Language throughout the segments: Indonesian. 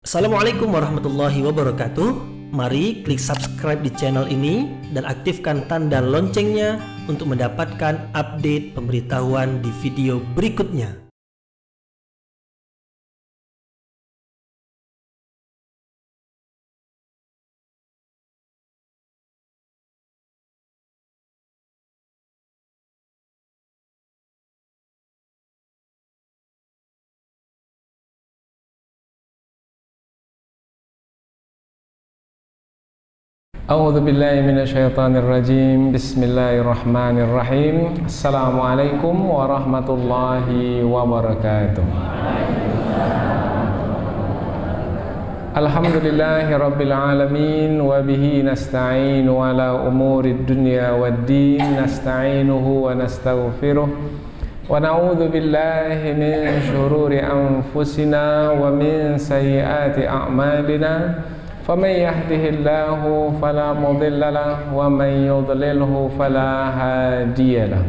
Assalamualaikum warahmatullahi wabarakatuh. Mari klik subscribe di channel ini dan aktifkan tanda loncengnya untuk mendapatkan update pemberitahuan di video berikutnya. A'udzu billahi minasyaitonir rajim. Bismillahirrahmanirrahim. Assalamualaikum warahmatullahi wabarakatuh. Alhamdulillahi rabbil alamin wa bihi nasta'inu ala umurid dunya waddin. Nasta'inuhu wa nastaghfiruh wa na'udzu billahi min syururi anfusina wa min sayyiati a'malina. فَمَنْ يَهْدِهِ اللَّهُ فَلَا مُضِلَّ لَهُ وَمَنْ يُضْلِلْهُ فَلَا هَادِيَ لَهُ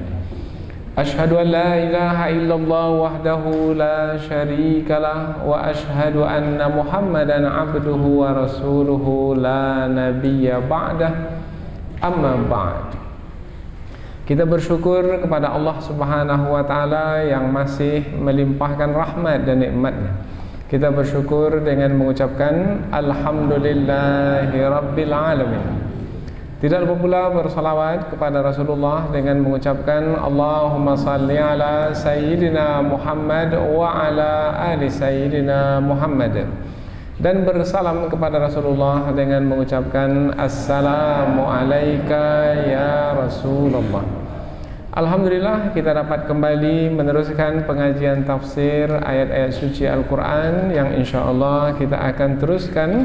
أَشْهَدُ أَنْ لَا إِلَهَ إِلَّا اللَّهُ وَحْدَهُ لَا شَرِيكَ لَهُ وَأَشْهَدُ أَنَّ مُحَمَّدًا عَبْدُهُ وَرَسُولُهُ لَا نَبِيَّ بَعْدَهُ أَمَّا بَعْدُ. Kita bersyukur kepada Allah Subhanahu wa taala yang masih melimpahkan rahmat dan nikmat-Nya. Kita bersyukur dengan mengucapkan Alhamdulillahi Rabbil Alamin. Tidak lupa pula bersalawat kepada Rasulullah dengan mengucapkan Allahumma salli ala Sayyidina Muhammad wa ala ali Sayyidina Muhammad. Dan bersalam kepada Rasulullah dengan mengucapkan Assalamu alayka ya Rasulullah. Alhamdulillah kita dapat kembali meneruskan pengajian tafsir ayat-ayat suci Al-Quran yang insyaAllah kita akan teruskan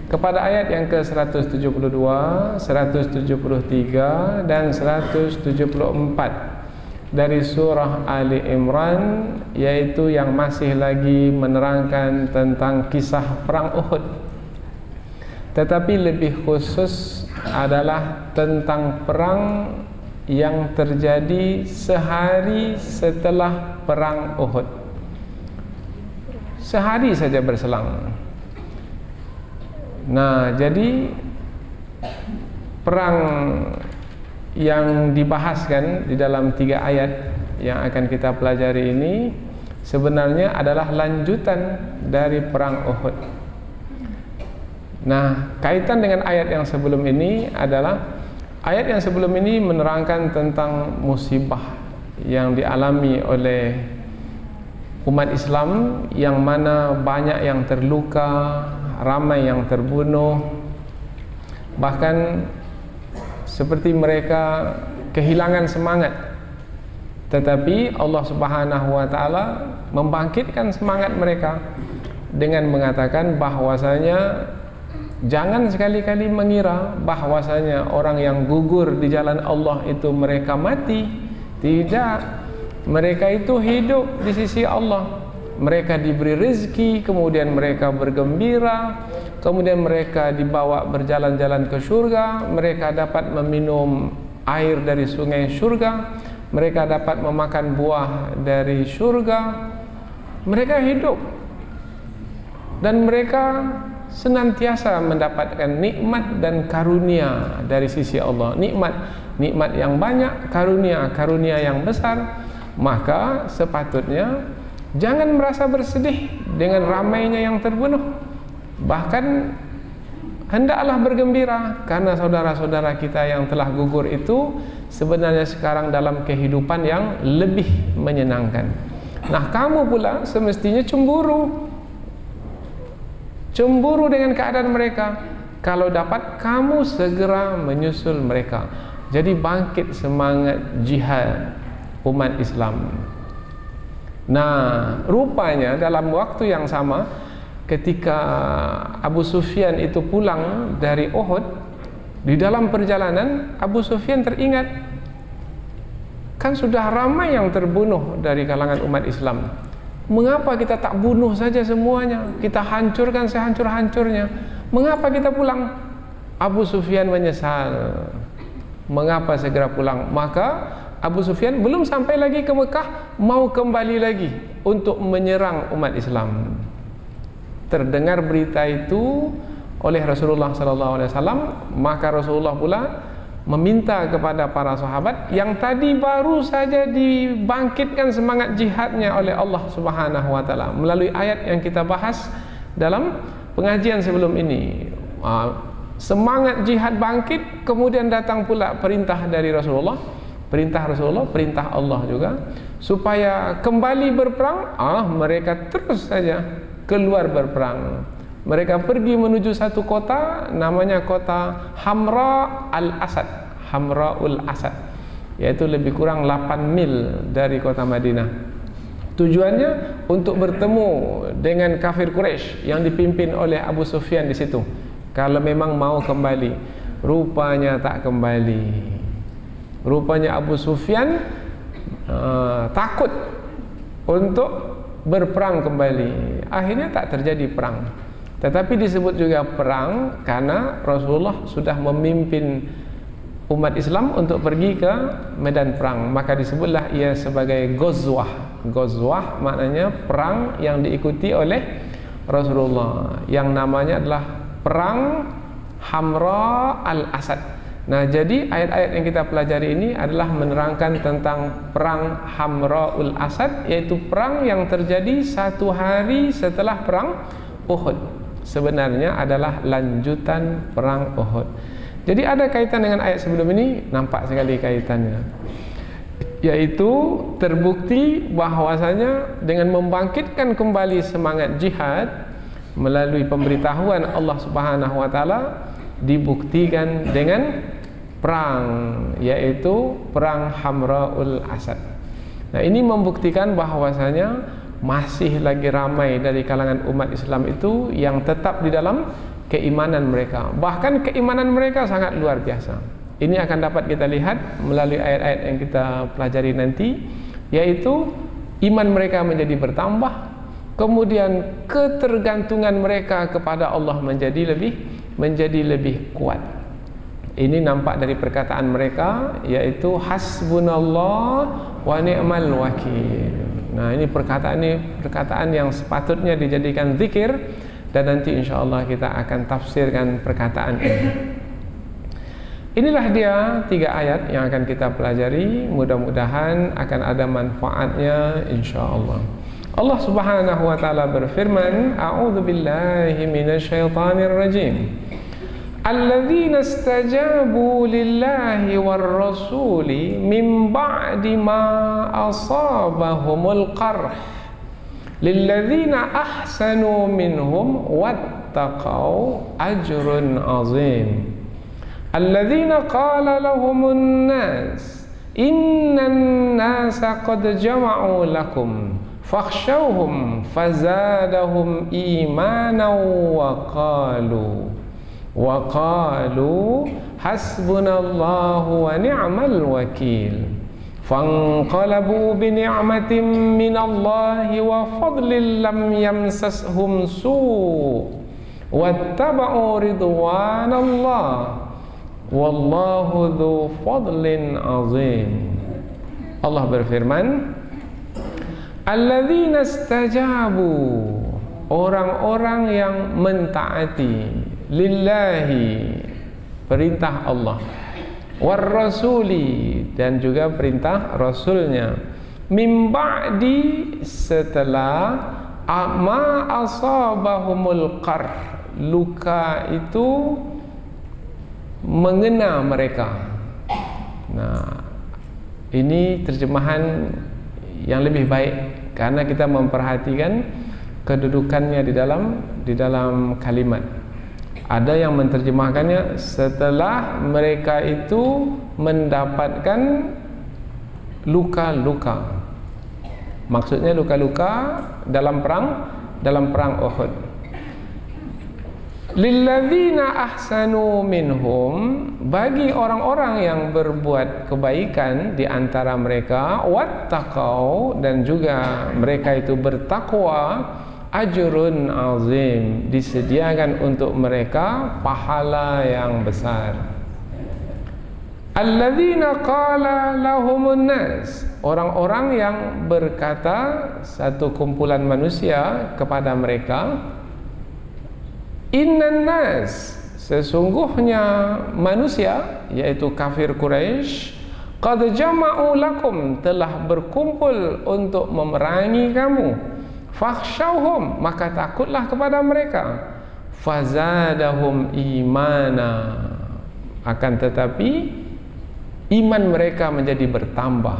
kepada ayat yang ke-172, 173 dan 174 dari surah Ali Imran, yaitu yang masih lagi menerangkan tentang kisah perang Uhud, tetapi lebih khusus adalah tentang perang yang terjadi sehari setelah perang Uhud. Sehari saja berselang. Nah, jadi perang yang dibahaskan di dalam 3 ayat yang akan kita pelajari ini sebenarnya adalah lanjutan dari perang Uhud. Nah, kaitan dengan ayat yang sebelum ini adalah ayat yang sebelum ini menerangkan tentang musibah yang dialami oleh umat Islam, yang mana banyak yang terluka, ramai yang terbunuh, bahkan seperti mereka kehilangan semangat. Tetapi Allah Subhanahu wa taala membangkitkan semangat mereka dengan mengatakan bahwasanya jangan sekali-kali mengira bahwasanya orang yang gugur di jalan Allah itu mereka mati. Tidak, mereka itu hidup di sisi Allah. Mereka diberi rezeki, kemudian mereka bergembira, kemudian mereka dibawa berjalan-jalan ke surga, mereka dapat meminum air dari sungai surga, mereka dapat memakan buah dari surga. Mereka hidup dan mereka senantiasa mendapatkan nikmat dan karunia dari sisi Allah. Nikmat yang banyak, karunia yang besar. Maka sepatutnya jangan merasa bersedih dengan ramainya yang terbunuh. Bahkan hendaklah bergembira karena saudara-saudara kita yang telah gugur itu sebenarnya sekarang dalam kehidupan yang lebih menyenangkan. Nah, kamu pula semestinya cemburu dengan keadaan mereka. Kalau dapat, kamu segera menyusul mereka. Jadi bangkit semangat jihad umat Islam. Nah, rupanya dalam waktu yang sama, ketika Abu Sufyan itu pulang dari Uhud, di dalam perjalanan Abu Sufyan teringat, kan sudah ramai yang terbunuh dari kalangan umat Islam. Mengapa kita tak bunuh saja semuanya? Kita hancurkan sehancur-hancurnya. Mengapa kita pulang? Abu Sufyan menyesal. Mengapa segera pulang? Maka Abu Sufyan belum sampai lagi ke Mekah, mau kembali lagi untuk menyerang umat Islam. terdengar berita itu oleh Rasulullah SAW, maka Rasulullah pula meminta kepada para sahabat yang tadi baru saja dibangkitkan semangat jihadnya oleh Allah Subhanahu wa taala melalui ayat yang kita bahas dalam pengajian sebelum ini. Semangat jihad bangkit, kemudian datang pula perintah dari Rasulullah, perintah Allah juga supaya kembali berperang. Mereka terus saja keluar berperang. Mereka pergi menuju satu kota, namanya kota Hamra al-Asad, Hamraul Asad, yaitu lebih kurang 8 mil dari kota Madinah. Tujuannya untuk bertemu dengan kafir Quraisy yang dipimpin oleh Abu Sufyan di situ. Kalau memang mau kembali, rupanya tak kembali. Rupanya Abu Sufyan takut untuk berperang kembali. Akhirnya tak terjadi perang. Tetapi disebut juga perang karena Rasulullah sudah memimpin umat Islam untuk pergi ke medan perang. Maka disebutlah ia sebagai Ghazwah. Ghazwah maknanya perang yang diikuti oleh Rasulullah, yang namanya adalah Perang Hamra al-Asad. Nah, jadi ayat-ayat yang kita pelajari ini adalah menerangkan tentang Perang Hamraul Asad, yaitu perang yang terjadi 1 hari setelah perang Uhud. Sebenarnya adalah lanjutan perang Uhud. Jadi ada kaitan dengan ayat sebelum ini, nampak sekali kaitannya. Yaitu terbukti bahwasanya dengan membangkitkan kembali semangat jihad melalui pemberitahuan Allah Subhanahu wa taala, dibuktikan dengan perang, yaitu perang Hamraul Asad. Nah, ini membuktikan bahwasanya masih lagi ramai dari kalangan umat Islam itu yang tetap di dalam keimanan mereka. Bahkan keimanan mereka sangat luar biasa. Ini akan dapat kita lihat melalui ayat-ayat yang kita pelajari nanti, yaitu iman mereka menjadi bertambah, kemudian ketergantungan mereka kepada Allah menjadi lebih kuat. Ini nampak dari perkataan mereka, yaitu hasbunallah wa ni'mal wakil. Nah, ini perkataan yang sepatutnya dijadikan zikir, dan nanti insyaAllah kita akan tafsirkan perkataan ini. Inilah dia 3 ayat yang akan kita pelajari. Mudah-mudahan akan ada manfaatnya insyaAllah. Allah Subhanahu wa taala berfirman, A'udzu billahi minasyaitonir rajim. Alladzina istajabu lillahi war rasuli min ba'di ma asabahumul qarh lilladzina ahsanu minhum wattaqau ajrun azim. Alladzina qala lahumun nas innan nasa qad jama'u lakum fakhshawhum fazadahum imanan wa qalu hasbunallahu wa ni'mal wakil. Fanqalabu bi ni'matin minallahi wa fadlin lam yamsashum su' wattaba'u ridwanallah wallahu dzu fadlin azim. Allah berfirman, alladzina istajabu, orang-orang yang mentaati lillahi, perintah Allah, war rasuli, dan juga perintah rasulnya, min ba'di, setelah ma asabahumul qarh, luka itu mengena mereka. Nah, ini terjemahan yang lebih baik karena kita memperhatikan kedudukannya di dalam kalimat. Ada yang menerjemahkannya setelah mereka itu mendapatkan luka-luka. Maksudnya luka-luka dalam perang Uhud. Lilladzina ahsanu minhum, bagi orang-orang yang berbuat kebaikan di antara mereka, wattaqau, dan juga mereka itu bertakwa, ajrun azim, disediakan untuk mereka pahala yang besar. Alladzina qala lahumun nas, orang-orang yang berkata satu kumpulan manusia kepada mereka, Innan nas, sesungguhnya manusia, yaitu kafir Quraisy, qad jama'u lakum, telah berkumpul untuk memerangi kamu. Fakhshawhum, maka takutlah kepada mereka. Fazadahum imana, akan tetapi iman mereka menjadi bertambah.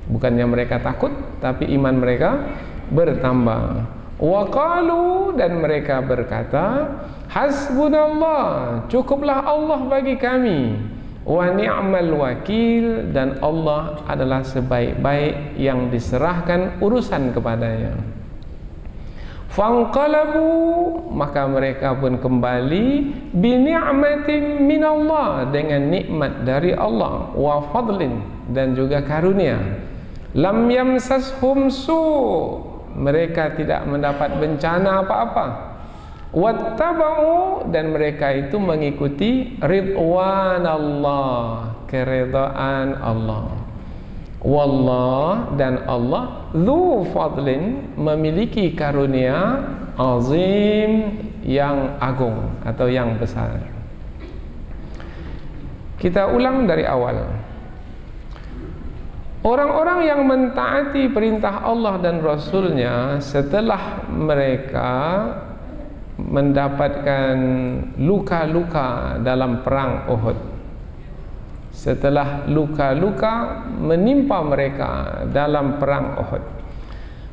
Bukannya mereka takut, tapi iman mereka bertambah. Wa qalu, dan mereka berkata, hasbunallah, cukuplah Allah bagi kami. Wa ni'mal wakil, dan Allah adalah sebaik-baik yang diserahkan urusan kepadanya. Fanqalabu, maka mereka pun kembali bi ni'matin minallah, dengan nikmat dari Allah, wa fadlin, dan juga karunia. Lam yamsashum su, mereka tidak mendapat bencana apa-apa. Wattaba'u, dan mereka itu mengikuti ridwanallah, keredaan Allah. Wallah, dan Allah dzu fadlin, memiliki karunia azim, yang agung atau yang besar. Kita ulang dari awal. Orang-orang yang mentaati perintah Allah dan Rasulnya setelah mereka mendapatkan luka-luka dalam perang Uhud, setelah luka-luka menimpa mereka dalam perang Uhud,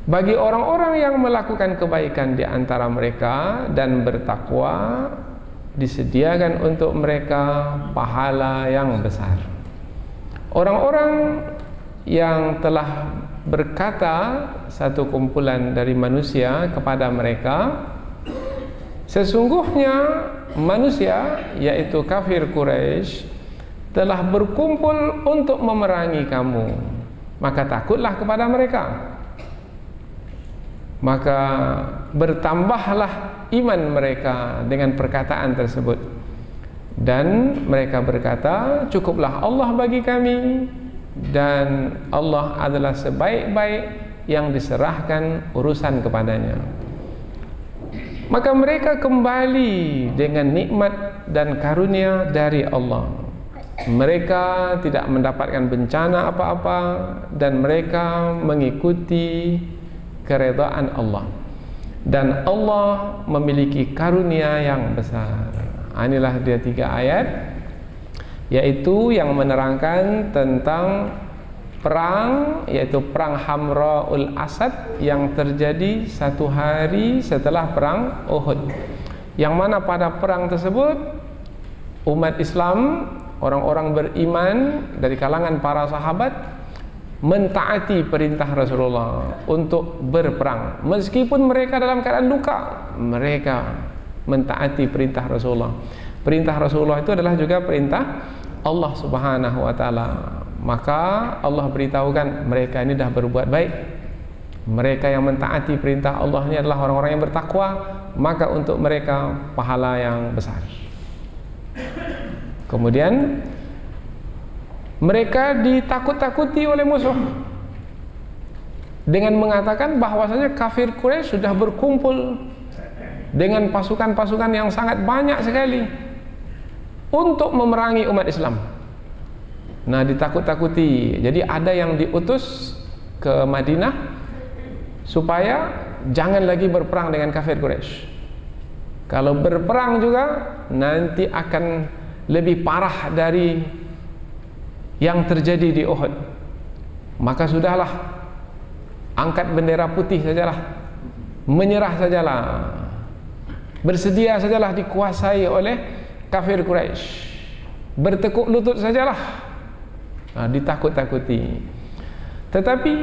bagi orang-orang yang melakukan kebaikan di antara mereka dan bertakwa, disediakan untuk mereka pahala yang besar. Orang-orang yang telah berkata, satu kumpulan dari manusia kepada mereka, sesungguhnya manusia, yaitu kafir Quraisy, telah berkumpul untuk memerangi kamu, maka takutlah kepada mereka. Maka bertambahlah iman mereka dengan perkataan tersebut, dan mereka berkata, cukuplah Allah bagi kami, dan Allah adalah sebaik-baik yang diserahkan urusan kepadanya. Maka mereka kembali dengan nikmat dan karunia dari Allah. Mereka tidak mendapatkan bencana apa-apa, dan mereka mengikuti keredaan Allah, dan Allah memiliki karunia yang besar. Inilah dia 3 ayat, yaitu yang menerangkan tentang perang, yaitu perang Hamra'ul Asad, yang terjadi 1 hari setelah perang Uhud, yang mana pada perang tersebut umat Islam, orang-orang beriman dari kalangan para sahabat, mentaati perintah Rasulullah untuk berperang. Meskipun mereka dalam keadaan luka, mereka mentaati perintah Rasulullah. Perintah Rasulullah itu adalah juga perintah Allah Subhanahu wa taala. Maka Allah beritahukan, mereka ini dah berbuat baik. Mereka yang mentaati perintah Allah ini adalah orang-orang yang bertakwa, maka untuk mereka pahala yang besar. Kemudian mereka ditakut-takuti oleh musuh dengan mengatakan bahwasanya kafir Quraisy sudah berkumpul dengan pasukan-pasukan yang sangat banyak sekali untuk memerangi umat Islam. Nah, ditakut-takuti. Jadi ada yang diutus ke Madinah supaya jangan lagi berperang dengan kafir Quraisy. Kalau berperang juga nanti akan lebih parah dari yang terjadi di Uhud. Maka sudahlah, angkat bendera putih sajalah, menyerah sajalah, bersedia sajalah dikuasai oleh kafir Quraisy, bertekuk lutut sajalah. Nah, ditakut-takuti. Tetapi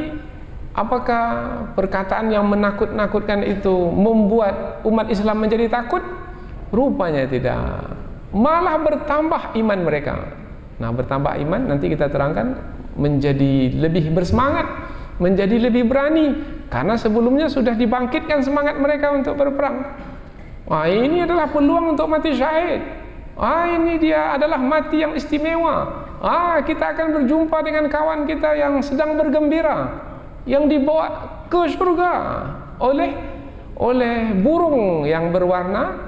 apakah perkataan yang menakut-nakutkan itu membuat umat Islam menjadi takut? Rupanya tidak. Malah bertambah iman mereka. Nah, bertambah iman nanti kita terangkan, menjadi lebih bersemangat, menjadi lebih berani, karena sebelumnya sudah dibangkitkan semangat mereka untuk berperang. Wah, ini adalah peluang untuk mati syahid. Ini dia adalah mati yang istimewa. Kita akan berjumpa dengan kawan kita yang sedang bergembira, yang dibawa ke surga oleh burung yang berwarna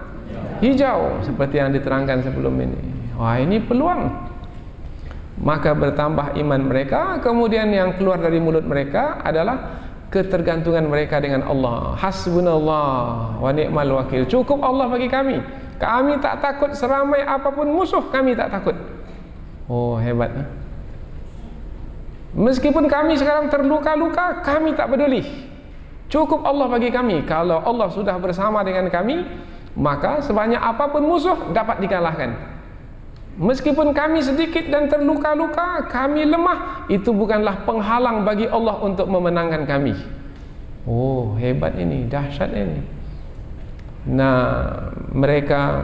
hijau seperti yang diterangkan sebelum ini. Wah, ini peluang. Maka bertambah iman mereka. Kemudian yang keluar dari mulut mereka adalah ketergantungan mereka dengan Allah. Hasbunallah wa ni'mal wakil. Cukup Allah bagi kami. Kami tak takut seramai apapun musuh, kami tak takut. Oh, hebat. Meskipun kami sekarang terluka-luka, kami tak peduli. Cukup Allah bagi kami. Kalau Allah sudah bersama dengan kami, maka sebanyak apapun musuh dapat dikalahkan. Meskipun kami sedikit dan terluka-luka, kami lemah, itu bukanlah penghalang bagi Allah untuk memenangkan kami. Oh, hebat ini, dahsyat ini. Nah, mereka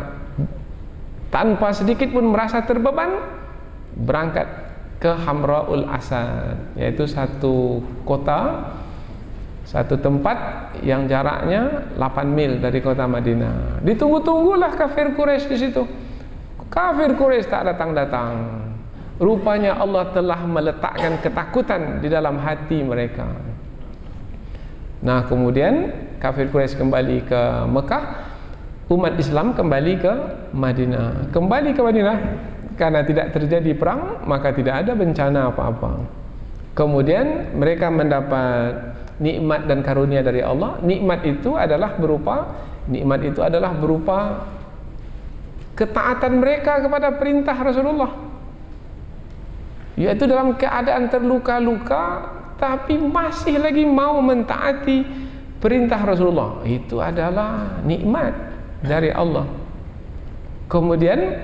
tanpa sedikit pun merasa terbeban, berangkat ke Hamraul Asad, yaitu satu kota, satu tempat yang jaraknya 8 mil dari kota Madinah. Ditunggu-tunggulah kafir Quraisy di situ. Kafir Quraisy tak datang-datang. Rupanya Allah telah meletakkan ketakutan di dalam hati mereka. Nah, kemudian kafir Quraisy kembali ke Mekah, umat Islam kembali ke Madinah. Kembali ke Madinah karena tidak terjadi perang, maka tidak ada bencana apa-apa. Kemudian mereka mendapat nikmat dan karunia dari Allah. Nikmat itu adalah berupa ketaatan mereka kepada perintah Rasulullah, yaitu dalam keadaan terluka-luka tapi masih lagi mau mentaati perintah Rasulullah. Itu adalah nikmat dari Allah. Kemudian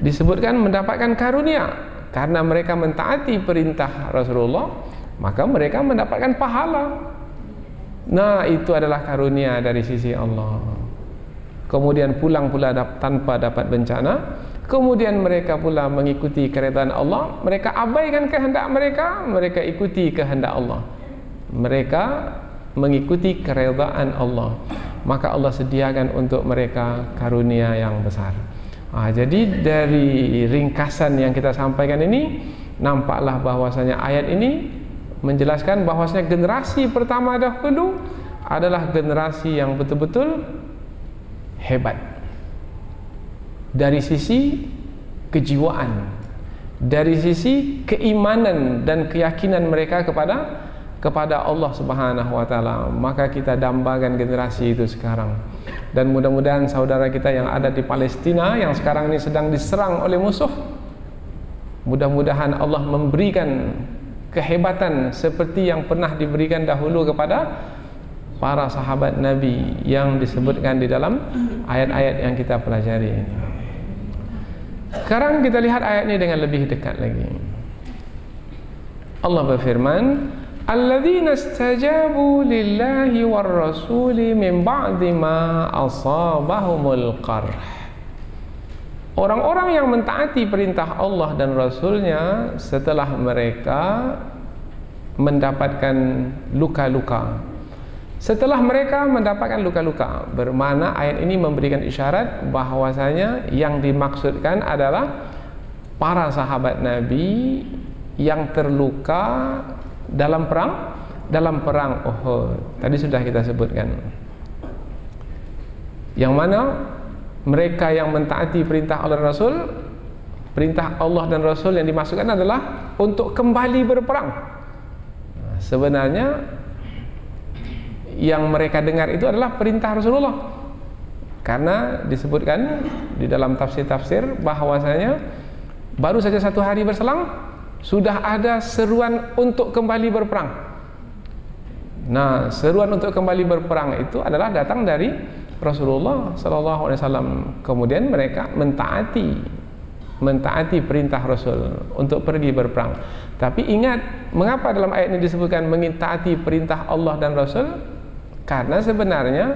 disebutkan mendapatkan karunia karena mereka mentaati perintah Rasulullah, maka mereka mendapatkan pahala. Nah, itu adalah karunia dari sisi Allah. Kemudian pulang pula tanpa dapat bencana. Kemudian mereka pula mengikuti keredaan Allah. Mereka abaikan kehendak mereka, mereka ikuti kehendak Allah. Mereka mengikuti keredaan Allah, maka Allah sediakan untuk mereka karunia yang besar. Jadi dari ringkasan yang kita sampaikan ini, nampaklah bahwasanya ayat ini menjelaskan bahwasanya generasi pertama dahulu adalah generasi yang betul-betul hebat dari sisi kejiwaan, dari sisi keimanan dan keyakinan mereka kepada Allah Subhanahu wa taala. Maka kita dambakan generasi itu sekarang. Dan mudah-mudahan saudara kita yang ada di Palestina yang sekarang ini sedang diserang oleh musuh, mudah-mudahan Allah memberikan kehebatan seperti yang pernah diberikan dahulu kepada para sahabat Nabi yang disebutkan di dalam ayat-ayat yang kita pelajari ini. Sekarang kita lihat ayat ini dengan lebih dekat lagi. Allah berfirman, "Alladzina istajabu lillahi war rasuli min ba'di ma asabahumul qarh." Orang-orang yang mentaati perintah Allah dan Rasulnya setelah mereka mendapatkan luka-luka. Setelah mereka mendapatkan luka-luka, bermakna ayat ini memberikan isyarat bahwasanya yang dimaksudkan adalah para sahabat Nabi yang terluka dalam perang Uhud. Tadi sudah kita sebutkan. Yang mana mereka yang mentaati perintah Allah dan Rasul, perintah Allah dan Rasul yang dimaksudkan adalah untuk kembali berperang. Sebenarnya yang mereka dengar itu adalah perintah Rasulullah, karena disebutkan di dalam tafsir-tafsir bahwasanya baru saja 1 hari berselang sudah ada seruan untuk kembali berperang. Nah, seruan untuk kembali berperang itu adalah datang dari Rasulullah SAW. Kemudian mereka mentaati perintah Rasul untuk pergi berperang. Tapi ingat, mengapa dalam ayat ini disebutkan mentaati perintah Allah dan Rasul? Karena sebenarnya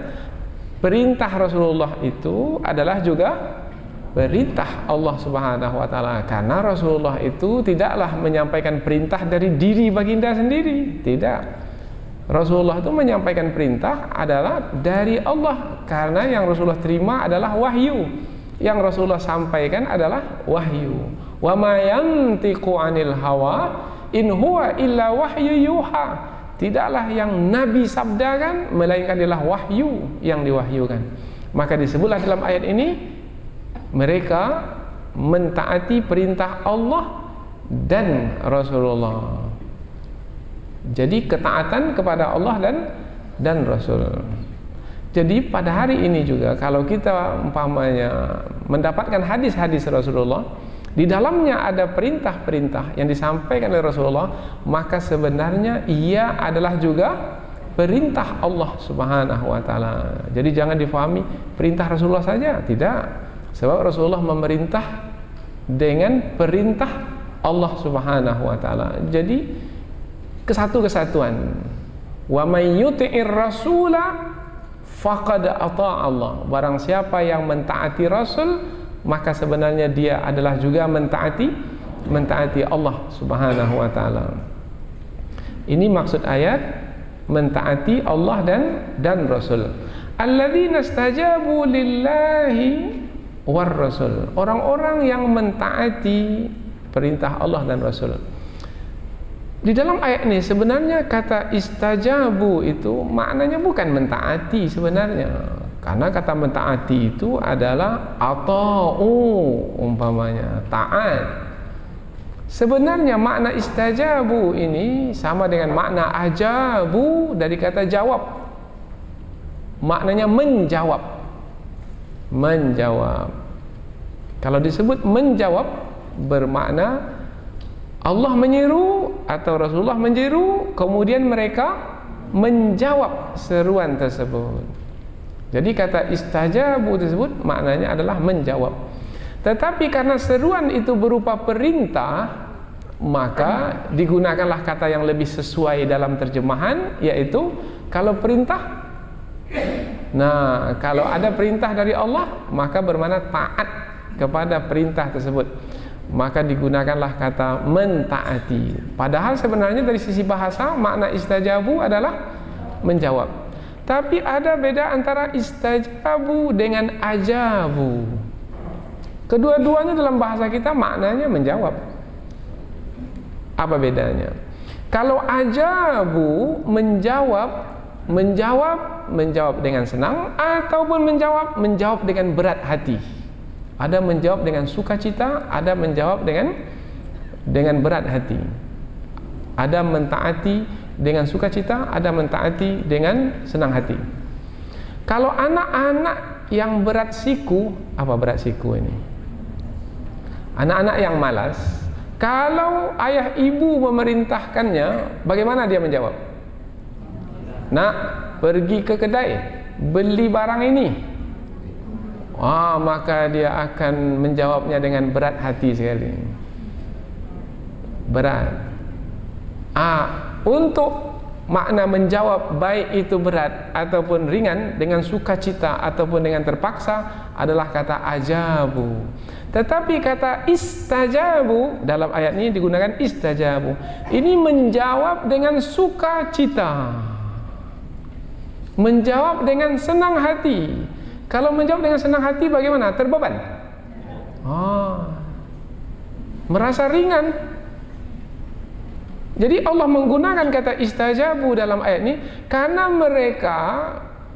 perintah Rasulullah itu adalah juga perintah Allah Subhanahu wa taala. Karena Rasulullah itu tidaklah menyampaikan perintah dari diri baginda sendiri, tidak. Rasulullah itu menyampaikan perintah adalah dari Allah, karena yang Rasulullah terima adalah wahyu. Yang Rasulullah sampaikan adalah wahyu. Wa ma yantiqu 'anil hawa in huwa illa wahyu yuha. Tidaklah yang Nabi sabdakan melainkan adalah wahyu yang diwahyukan. Maka disebutlah dalam ayat ini mereka mentaati perintah Allah dan Rasulullah. Jadi ketaatan kepada Allah dan Rasul. Jadi pada hari ini juga kalau kita umpamanya mendapatkan hadis-hadis Rasulullah, di dalamnya ada perintah-perintah yang disampaikan oleh Rasulullah, maka sebenarnya ia adalah juga perintah Allah Subhanahu wa taala. Jadi jangan difahami perintah Rasulullah saja, tidak. Sebab Rasulullah memerintah dengan perintah Allah Subhanahu wa taala. Jadi kesatuan. Wa may yuti'ir rasula faqad ata'a Allah. Barang siapa yang mentaati Rasul, maka sebenarnya dia adalah juga mentaati Allah Subhanahu wa taala. Ini maksud ayat mentaati Allah dan Rasul. Alladzina istajabu lillahi war Rasul. Orang-orang yang mentaati perintah Allah dan Rasul. Di dalam ayat ini sebenarnya kata istajabu itu maknanya bukan mentaati sebenarnya. Karena kata mentaati itu adalah ata'u, umpamanya taat. Sebenarnya makna istajabu ini sama dengan makna ajabu dari kata jawab. Maknanya menjawab. Menjawab. Kalau disebut menjawab bermakna Allah menyeru atau Rasulullah menyeru, kemudian mereka menjawab seruan tersebut. Jadi kata istajabu tersebut maknanya adalah menjawab. Tetapi karena seruan itu berupa perintah, maka digunakanlah kata yang lebih sesuai dalam terjemahan, yaitu kalau perintah. Nah, kalau ada perintah dari Allah, maka bermakna taat kepada perintah tersebut. Maka digunakanlah kata mentaati. Padahal sebenarnya dari sisi bahasa makna istajabu adalah menjawab. Tapi ada beda antara istajabu dengan ajabu. Kedua-duanya dalam bahasa kita maknanya menjawab. Apa bedanya? Kalau ajabu menjawab dengan senang, ataupun menjawab dengan berat hati. Ada menjawab dengan sukacita, ada menjawab dengan berat hati. Ada mentaati dengan sukacita, ada mentaati dengan senang hati. Kalau anak-anak yang berat siku, apa berat siku ini? Anak-anak yang malas, kalau ayah ibu memerintahkannya, bagaimana dia menjawab? Nak, pergi ke kedai, beli barang ini. Maka dia akan menjawabnya dengan berat hati sekali. Berat. Untuk makna menjawab baik itu berat ataupun ringan, dengan sukacita ataupun dengan terpaksa, adalah kata ajabu. Tetapi kata istajabu dalam ayat ini digunakan istajabu. Ini menjawab dengan sukacita, menjawab dengan senang hati. Kalau menjawab dengan senang hati bagaimana? Terbeban. Merasa ringan. Jadi Allah menggunakan kata istajabu dalam ayat ini karena mereka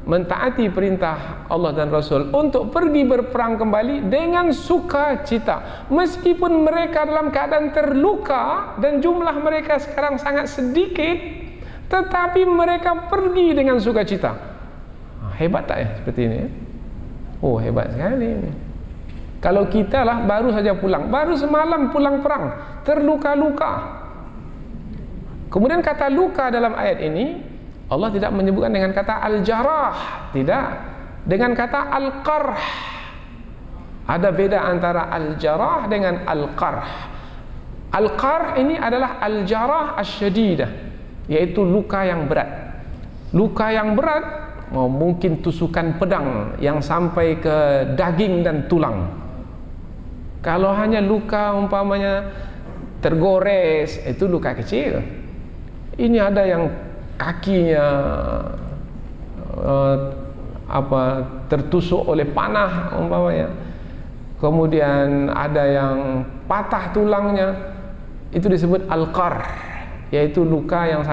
mentaati perintah Allah dan Rasul untuk pergi berperang kembali dengan sukacita. Meskipun mereka dalam keadaan terluka dan jumlah mereka sekarang sangat sedikit, tetapi mereka pergi dengan sukacita. Hebat tak ya seperti ini? Hebat sekali ini. Kalau kita lah baru saja pulang, baru semalam pulang perang, terluka-luka. Kemudian kata luka dalam ayat ini Allah tidak menyebutkan dengan kata al-jarah, tidak, dengan kata al-qarh. Ada beda antara al-jarah dengan al-qarh. Al-qarh ini adalah al-jarah asy-syadidah, yaitu luka yang berat. Luka yang berat mungkin tusukan pedang yang sampai ke daging dan tulang. Kalau hanya luka umpamanya tergores, itu luka kecil. Ini ada yang kakinya tertusuk oleh panah umpamanya. Kemudian ada yang patah tulangnya. Itu disebut al-qarh, yaitu luka yang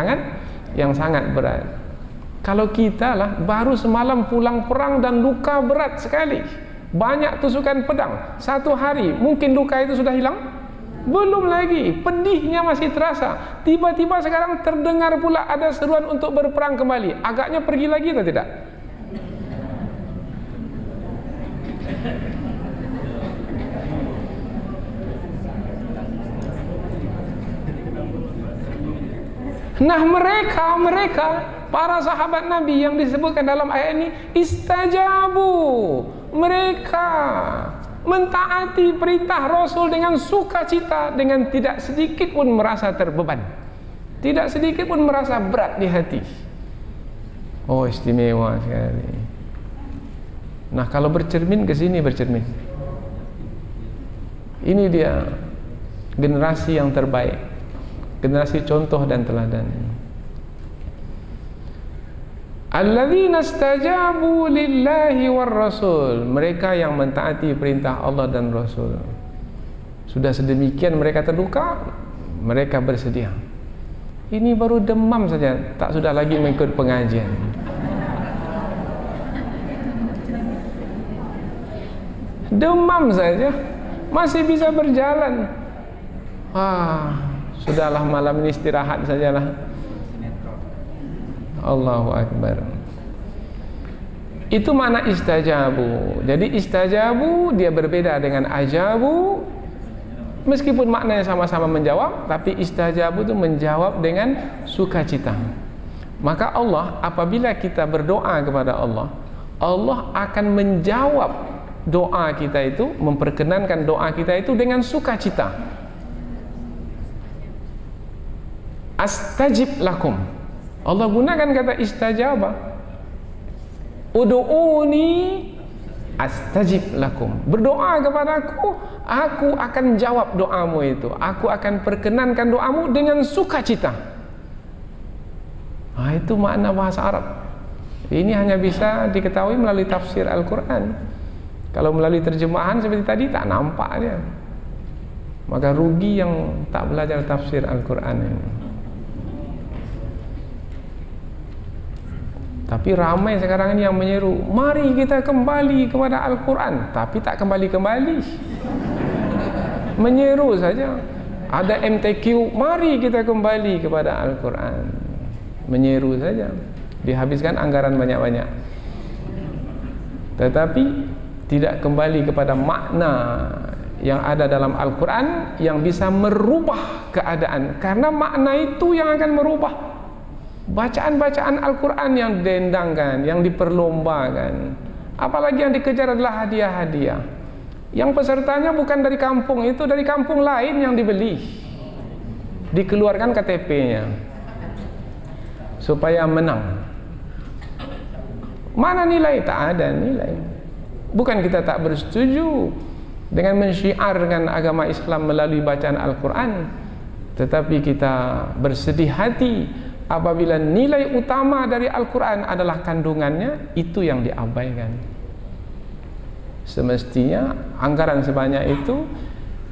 sangat berat. Kalau kita lah baru semalam pulang perang dan luka berat sekali, banyak tusukan pedang, 1 hari mungkin luka itu sudah hilang? Belum lagi, pedihnya masih terasa. Tiba-tiba sekarang terdengar pula ada seruan untuk berperang kembali. Agaknya pergi lagi atau tidak? Nah, mereka para sahabat Nabi yang disebutkan dalam ayat ini istajabu, mereka mentaati perintah Rasul dengan sukacita, dengan tidak sedikit pun merasa terbeban, tidak sedikit pun merasa berat di hati. Oh, istimewa sekali. Nah, kalau bercermin ke sini, bercermin, ini dia generasi yang terbaik, generasi contoh dan teladan. Alladzina istajabu lillahi war rasul, mereka yang mentaati perintah Allah dan Rasul. Sudah sedemikian mereka terluka, mereka bersedia. Ini baru demam saja, tak sudah lagi mengikut pengajian. Demam saja masih bisa berjalan. Sudahlah, malam ini istirahat sajalah. Allahu Akbar. Itu makna istajabu. Jadi istajabu dia berbeda dengan ajabu. Meskipun maknanya sama-sama menjawab, tapi istajabu itu menjawab dengan sukacita. Maka Allah, apabila kita berdoa kepada Allah, Allah akan menjawab doa kita itu, memperkenankan doa kita itu dengan sukacita. Astajib lakum, Allah gunakan kata istajabah. Ud'uni astajib lakum, berdoa kepadaku, aku akan jawab doamu itu, aku akan perkenankan doamu dengan sukacita. Itu makna bahasa Arab. Ini hanya bisa diketahui melalui tafsir Al-Quran. Kalau melalui terjemahan seperti tadi tak nampak dia. Maka rugi yang tak belajar tafsir Al-Quran ini. Tapi ramai sekarang ini yang menyeru, mari kita kembali kepada Al-Quran, tapi tak kembali-kembali. Menyeru saja. Ada MTQ, mari kita kembali kepada Al-Quran. Menyeru saja. Dihabiskan anggaran banyak-banyak. Tetapi tidak kembali kepada makna yang ada dalam Al-Quran yang bisa merubah keadaan. Karena makna itu yang akan merubah. Bacaan-bacaan Al-Quran yang dendangkan, yang diperlombakan, apalagi yang dikejar adalah hadiah-hadiah, yang pesertanya bukan dari kampung itu, dari kampung lain yang dibeli, dikeluarkan KTP-nya supaya menang. Mana nilai? Tak ada nilai. Bukan kita tak bersetuju dengan mensyiarkan agama Islam melalui bacaan Al-Quran, tetapi kita bersedih hati apabila nilai utama dari Al-Quran adalah kandungannya, itu yang diabaikan. Semestinya anggaran sebanyak itu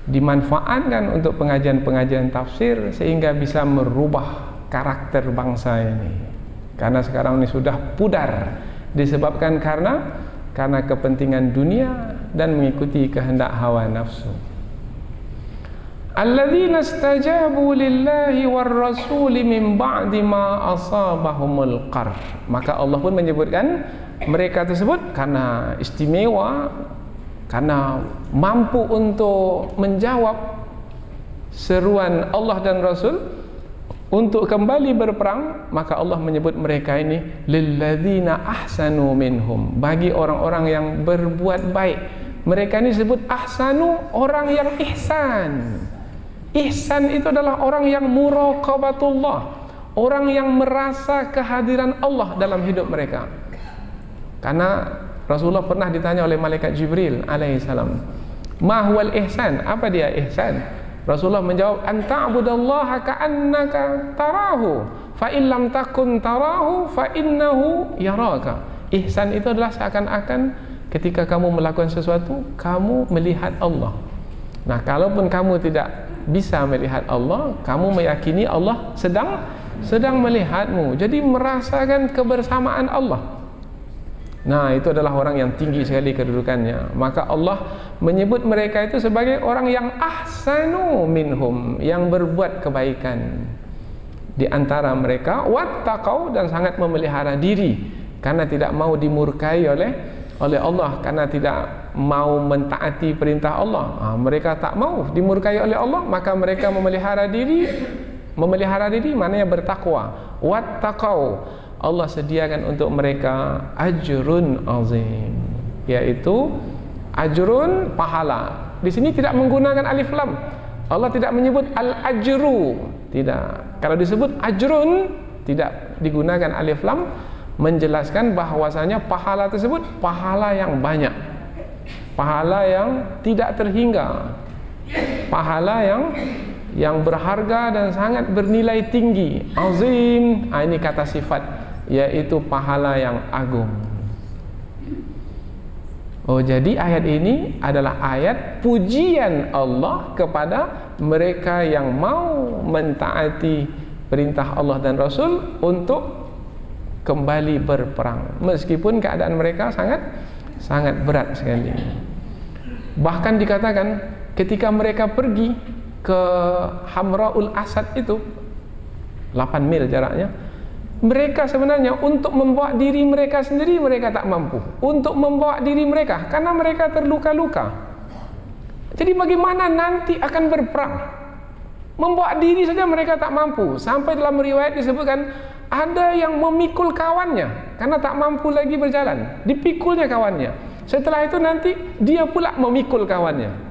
dimanfaatkan untuk pengajian-pengajian tafsir sehingga bisa merubah karakter bangsa ini. Karena sekarang ini sudah pudar disebabkan karena kepentingan dunia dan mengikuti kehendak hawa nafsu. Alladzina istajabu lillahi war rasuli min ba'di ma asabahumul qarh. Maka Allah pun menyebutkan mereka tersebut karena istimewa, karena mampu untuk menjawab seruan Allah dan Rasul untuk kembali berperang, maka Allah menyebut mereka ini lilladzina ahsanu minhum, bagi orang-orang yang berbuat baik. Mereka ini disebut ahsanu, orang yang ihsan. Ihsan itu adalah orang yang muraqabatullah, orang yang merasa kehadiran Allah dalam hidup mereka. Karena Rasulullah pernah ditanya oleh malaikat Jibril alaihissalam, ma huwal ihsan, apa dia ihsan? Rasulullah menjawab, an ta'budallaha ka'annaka tarahu, fa in lam takun tarahu fa innahu yaraka. Ihsan itu adalah seakan-akan ketika kamu melakukan sesuatu, kamu melihat Allah. Nah, kalaupun kamu tidak bisa melihat Allah, kamu meyakini Allah sedang sedang melihatmu. Jadi merasakan kebersamaan Allah. Nah, itu adalah orang yang tinggi sekali kedudukannya. Maka Allah menyebut mereka itu sebagai orang yang ahsanu minhum, yang berbuat kebaikan di antara mereka, wattaqau, dan sangat memelihara diri karena tidak mau dimurkai oleh Allah, karena tidak mau mentaati perintah Allah. Mereka tak mau dimurkai oleh Allah, maka mereka memelihara diri. Memelihara diri maknanya bertakwa. Wattaqau, Allah sediakan untuk mereka ajrun azim, yaitu ajrun, pahala. Di sini tidak menggunakan alif lam. Allah tidak menyebut al-ajru, tidak. Kalau disebut ajrun, tidak digunakan alif lam, menjelaskan bahwasanya pahala tersebut pahala yang banyak, pahala yang tidak terhingga, pahala yang berharga dan sangat bernilai tinggi. Azim, ini kata sifat, yaitu pahala yang agung. Oh, jadi ayat ini adalah ayat pujian Allah kepada mereka yang mau mentaati perintah Allah dan Rasul untuk kembali berperang, meskipun keadaan mereka sangat berat sekali. Bahkan dikatakan ketika mereka pergi ke Hamraul Asad itu 8 mil jaraknya, mereka sebenarnya untuk membawa diri mereka sendiri mereka tak mampu, untuk membawa diri mereka karena mereka terluka-luka. Jadi bagaimana nanti akan berperang? Membawa diri saja mereka tak mampu. Sampai dalam riwayat disebutkan ada yang memikul kawannya karena tak mampu lagi berjalan, dipikulnya kawannya. Setelah itu nanti dia pula memikul kawannya.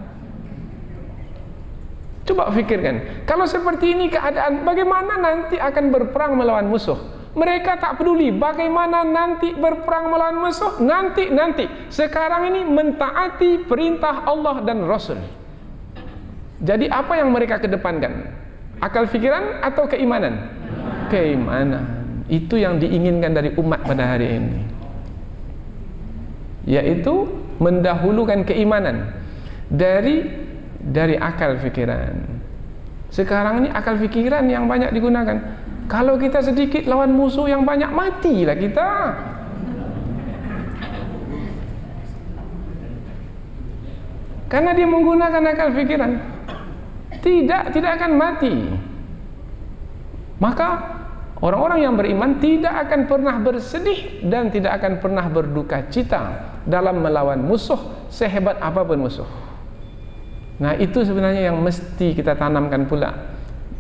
Coba fikirkan, kalau seperti ini keadaan, bagaimana nanti akan berperang melawan musuh? Mereka tak peduli bagaimana nanti berperang melawan musuh. Nanti. Sekarang ini mentaati perintah Allah dan Rasul. Jadi apa yang mereka kedepankan? Akal fikiran atau keimanan? Keimanan. Itu yang diinginkan dari umat pada hari ini, yaitu mendahulukan keimanan dari akal fikiran. Sekarang ini akal fikiran yang banyak digunakan. Kalau kita sedikit lawan musuh yang banyak, matilah kita. Karena dia menggunakan akal fikiran. Tidak akan mati. Maka orang-orang yang beriman tidak akan pernah bersedih dan tidak akan pernah berduka cita dalam melawan musuh, sehebat apapun musuh. Nah, itu sebenarnya yang mesti kita tanamkan pula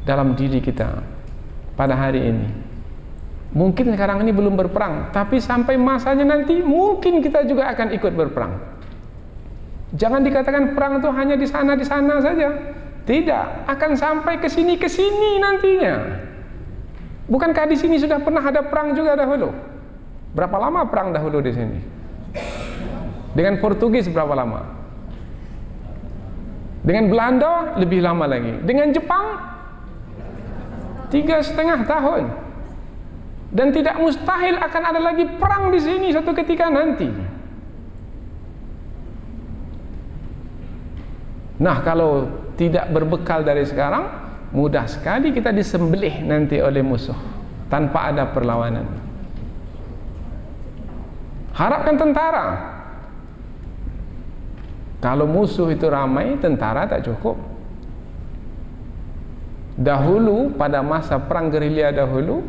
dalam diri kita pada hari ini. Mungkin sekarang ini belum berperang, tapi sampai masanya nanti mungkin kita juga akan ikut berperang. Jangan dikatakan perang itu hanya di sana saja. Tidak, akan sampai ke sini nantinya. Bukankah di sini sudah pernah ada perang juga dahulu? Berapa lama perang dahulu di sini? Dengan Portugis berapa lama? Dengan Belanda lebih lama lagi. Dengan Jepang 3,5 tahun. Dan tidak mustahil akan ada lagi perang di sini suatu ketika nanti. Nah, kalau tidak berbekal dari sekarang, mudah sekali kita disembelih nanti oleh musuh tanpa ada perlawanan. Harapkan tentara. Kalau musuh itu ramai, tentara tak cukup. Dahulu pada masa perang gerilya dahulu,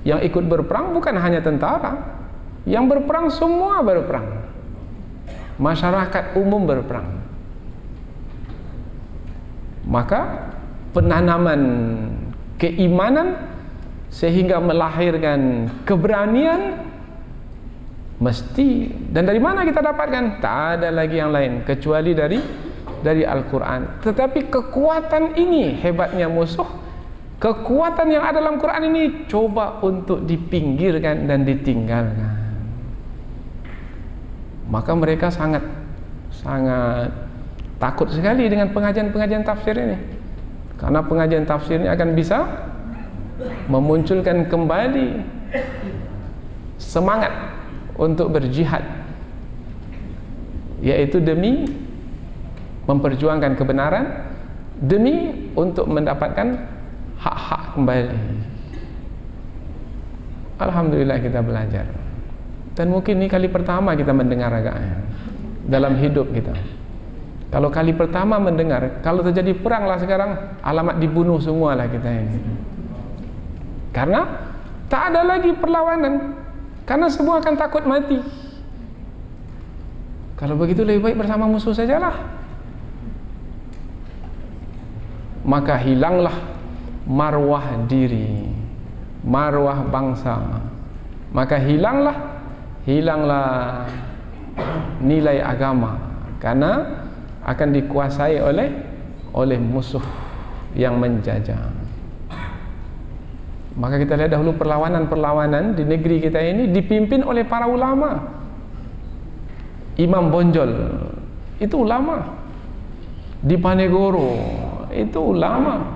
yang ikut berperang bukan hanya tentara, yang berperang semua berperang. Masyarakat umum berperang. Maka penanaman keimanan sehingga melahirkan keberanian mesti, dan dari mana kita dapatkan? Tak ada lagi yang lain kecuali dari Al-Quran. Tetapi kekuatan ini hebatnya musuh. Kekuatan yang ada dalam Quran ini coba untuk dipinggirkan dan ditinggalkan. Maka mereka sangat takut sekali dengan pengajian-pengajian tafsir ini. Karena pengajian tafsir ini akan bisa memunculkan kembali semangat untuk berjihad, yaitu demi memperjuangkan kebenaran, demi untuk mendapatkan hak-hak kembali. Alhamdulillah kita belajar. Dan mungkin ini kali pertama kita mendengar agaknya dalam hidup kita. Kalau kali pertama mendengar, kalau terjadi perang lah sekarang, alamat dibunuh semua lah kita ini. Karena tak ada lagi perlawanan, karena semua akan takut mati. Kalau begitu lebih baik bersama musuh sajalah. Maka hilanglah marwah diri, marwah bangsa. Maka hilanglah nilai agama, karena akan dikuasai oleh musuh yang menjajah. Maka kita lihat dahulu perlawanan-perlawanan di negeri kita ini dipimpin oleh para ulama. Imam Bonjol itu ulama, Dipanegoro itu ulama,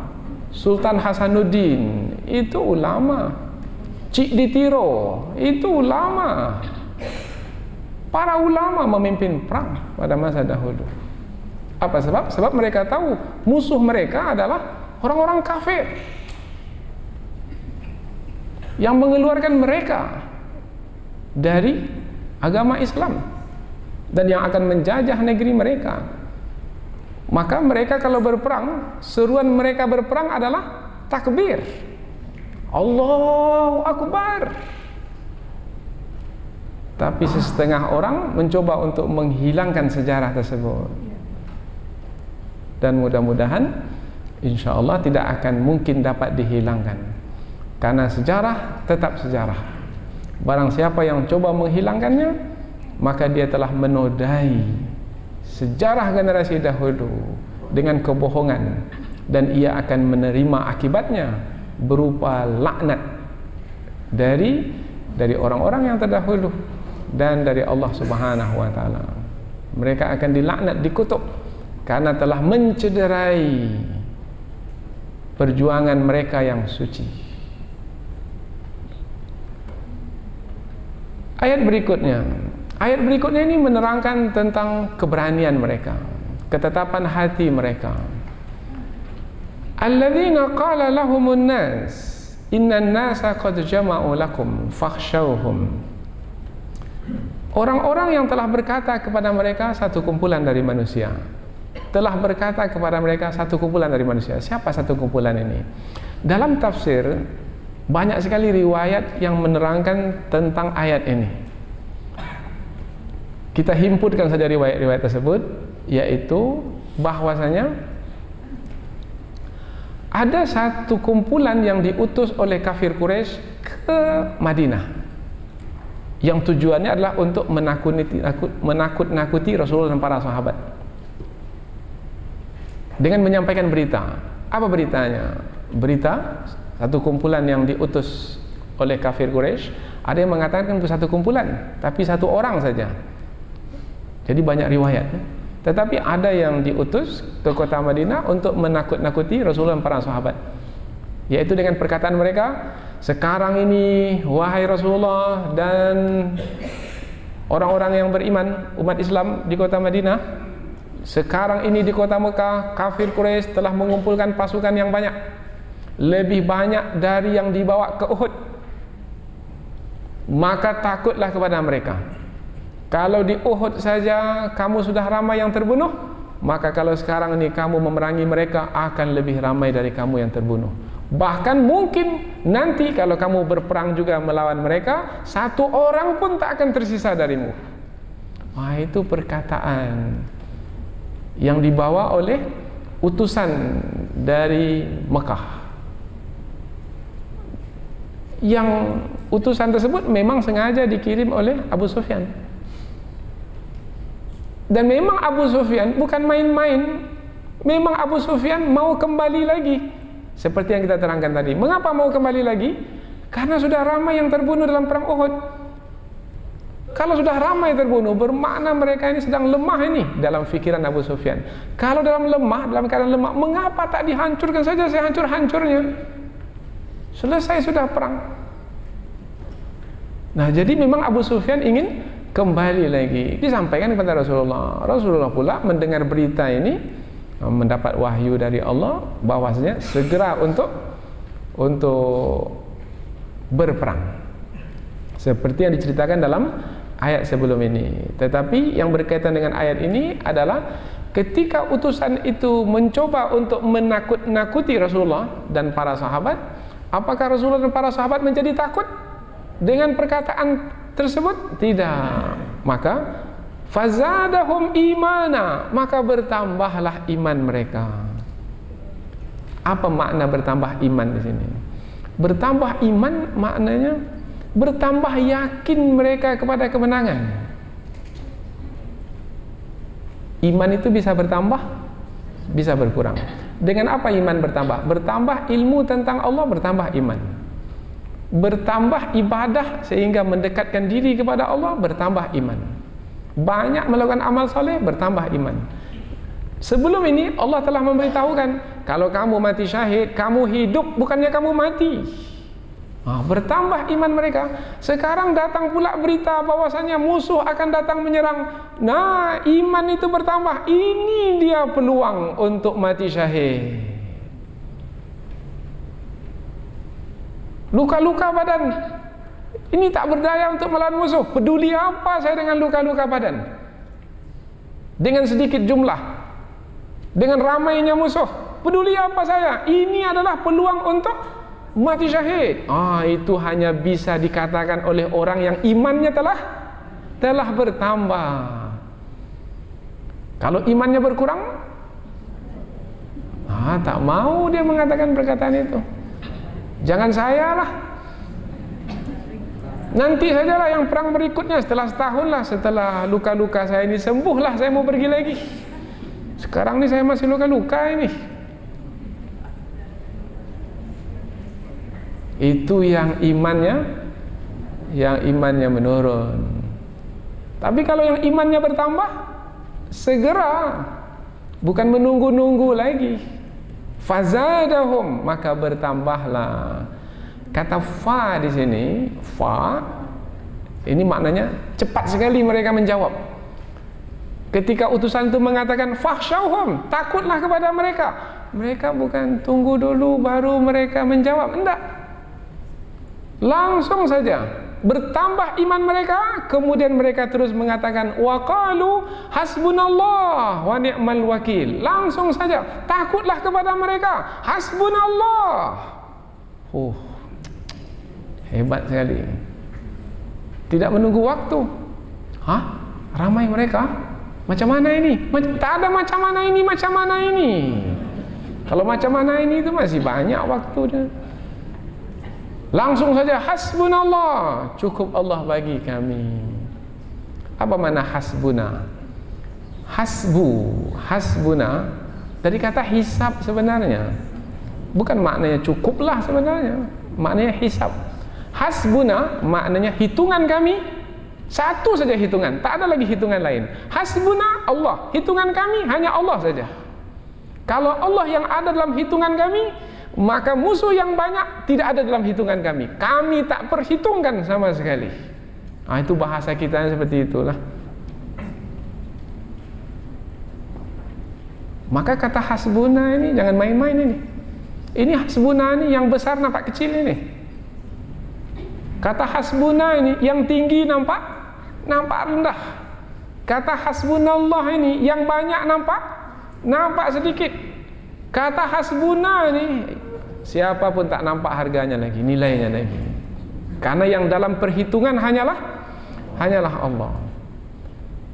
Sultan Hasanuddin itu ulama, Cik Ditiro itu ulama. Para ulama memimpin perang pada masa dahulu. Apa sebab? Sebab mereka tahu musuh mereka adalah orang-orang kafir yang mengeluarkan mereka dari agama Islam dan yang akan menjajah negeri mereka. Maka mereka kalau berperang, seruan mereka berperang adalah takbir, Allahu Akbar. Tapi setengah orang mencoba untuk menghilangkan sejarah tersebut. Dan mudah-mudahan insya Allah tidak akan mungkin dapat dihilangkan, karena sejarah tetap sejarah. Barang siapa yang coba menghilangkannya, maka dia telah menodai sejarah generasi dahulu dengan kebohongan, dan ia akan menerima akibatnya berupa laknat dari orang-orang yang terdahulu dan dari Allah Subhanahu wa taala. Mereka akan dilaknat, dikutuk karena telah mencederai perjuangan mereka yang suci. Ayat berikutnya ini menerangkan tentang keberanian mereka, ketetapan hati mereka. Alladzina qala lahumun nas innan nasa qad jama'u lakum fakhshawhum. Orang-orang yang telah berkata kepada mereka, satu kumpulan dari manusia telah berkata kepada mereka, satu kumpulan dari manusia. Siapa satu kumpulan ini? Dalam tafsir banyak sekali riwayat yang menerangkan tentang ayat ini. Kita himpunkan saja riwayat-riwayat tersebut, yaitu bahwasanya ada satu kumpulan yang diutus oleh kafir Quraisy ke Madinah, yang tujuannya adalah untuk menakut-nakuti Rasulullah dan para sahabat dengan menyampaikan berita. Apa beritanya? Berita satu kumpulan yang diutus oleh kafir Quraisy. Ada yang mengatakan bukan satu kumpulan, tapi satu orang saja. Jadi banyak riwayat. Tetapi ada yang diutus ke kota Madinah untuk menakut-nakuti Rasulullah dan para sahabat, yaitu dengan perkataan mereka, sekarang ini wahai Rasulullah dan orang-orang yang beriman, umat Islam di kota Madinah, sekarang ini di kota Mekah kafir Quraisy telah mengumpulkan pasukan yang banyak, lebih banyak dari yang dibawa ke Uhud. Maka takutlah kepada mereka. Kalau di Uhud saja kamu sudah ramai yang terbunuh, maka kalau sekarang ini kamu memerangi mereka, akan lebih ramai dari kamu yang terbunuh. Bahkan mungkin nanti kalau kamu berperang juga melawan mereka, satu orang pun tak akan tersisa darimu. Wah, itu perkataan yang dibawa oleh utusan dari Mekah. Yang utusan tersebut memang sengaja dikirim oleh Abu Sufyan. Dan memang Abu Sufyan bukan main-main. Memang Abu Sufyan mau kembali lagi, seperti yang kita terangkan tadi. Mengapa mau kembali lagi? Karena sudah ramai yang terbunuh dalam perang Uhud. Kalau sudah ramai terbunuh, bermakna mereka ini sedang lemah ini dalam fikiran Abu Sufyan. Kalau dalam keadaan lemah, mengapa tak dihancurkan saja sehancur-hancurnya? Selesai sudah perang. Nah, jadi memang Abu Sufyan ingin kembali lagi. Disampaikan kepada Rasulullah. Rasulullah pula mendengar berita ini, mendapat wahyu dari Allah bahwasanya segera untuk berperang. seperti yang diceritakan dalam ayat sebelum ini. Tetapi yang berkaitan dengan ayat ini adalah ketika utusan itu mencoba untuk menakut-nakuti Rasulullah dan para sahabat, apakah Rasulullah dan para sahabat menjadi takut dengan perkataan tersebut? Tidak. Maka fazadahum imana, maka bertambahlah iman mereka. Apa makna bertambah iman di sini? Bertambah iman maknanya bertambah yakin mereka kepada kemenangan. Iman itu bisa bertambah, bisa berkurang. Dengan apa iman bertambah? Bertambah ilmu tentang Allah, bertambah iman. Bertambah ibadah sehingga mendekatkan diri kepada Allah, bertambah iman. Banyak melakukan amal soleh, bertambah iman. Sebelum ini Allah telah memberitahukan, kalau kamu mati syahid, kamu hidup, bukannya kamu mati. Bertambah iman mereka. Sekarang datang pula berita bahwasanya musuh akan datang menyerang. Nah, iman itu bertambah. Ini dia peluang untuk mati syahid. Luka-luka badan, ini tak berdaya untuk melawan musuh. Peduli apa saya dengan luka-luka badan? Dengan sedikit jumlah, dengan ramainya musuh, peduli apa saya? Ini adalah peluang untuk mati syahid. Itu hanya bisa dikatakan oleh orang yang imannya telah bertambah. Kalau imannya berkurang, tak mau dia mengatakan perkataan itu. Jangan saya lah, nanti sajalah yang perang berikutnya, setelah setahun lah, setelah luka-luka saya ini sembuh lah, saya mau pergi lagi. Sekarang ini saya masih luka-luka ini. Itu yang imannya menurun. Tapi kalau yang imannya bertambah, segera, bukan menunggu-nunggu lagi. Fazadahum, maka bertambahlah. Kata fa di sini, fa ini maknanya cepat sekali mereka menjawab. Ketika utusan itu mengatakan fakhshawhum, takutlah kepada mereka. Mereka bukan tunggu dulu baru mereka menjawab, enggak. Langsung saja bertambah iman mereka, kemudian mereka terus mengatakan waqalu hasbunallah wa ni'mal wakil. Langsung saja takutlah kepada mereka, hasbunallah. Hebat sekali. Tidak menunggu waktu. Ramai mereka. Macam mana ini? Tak ada macam mana ini, macam mana ini. Kalau macam mana ini itu masih banyak waktunya. Langsung saja hasbunallah, cukup Allah bagi kami. Apa makna hasbuna? Hasbuna dari kata hisab sebenarnya. Bukan maknanya cukuplah sebenarnya, maknanya hisab. Hasbuna maknanya hitungan kami, satu saja hitungan, tak ada lagi hitungan lain. Hasbuna Allah, hitungan kami hanya Allah saja. Kalau Allah yang ada dalam hitungan kami, maka musuh yang banyak tidak ada dalam hitungan kami. Kami tak perhitungkan sama sekali. Itu bahasa kita seperti itulah. Maka kata hasbuna ini jangan main-main ini. Ini hasbuna ini yang besar nampak kecil ini. Kata hasbuna ini yang tinggi nampak rendah. Kata hasbunallah ini yang banyak nampak sedikit. Kata hasbuna ini siapapun tak nampak harganya lagi, nilainya lagi. Karena yang dalam perhitungan hanyalah Allah.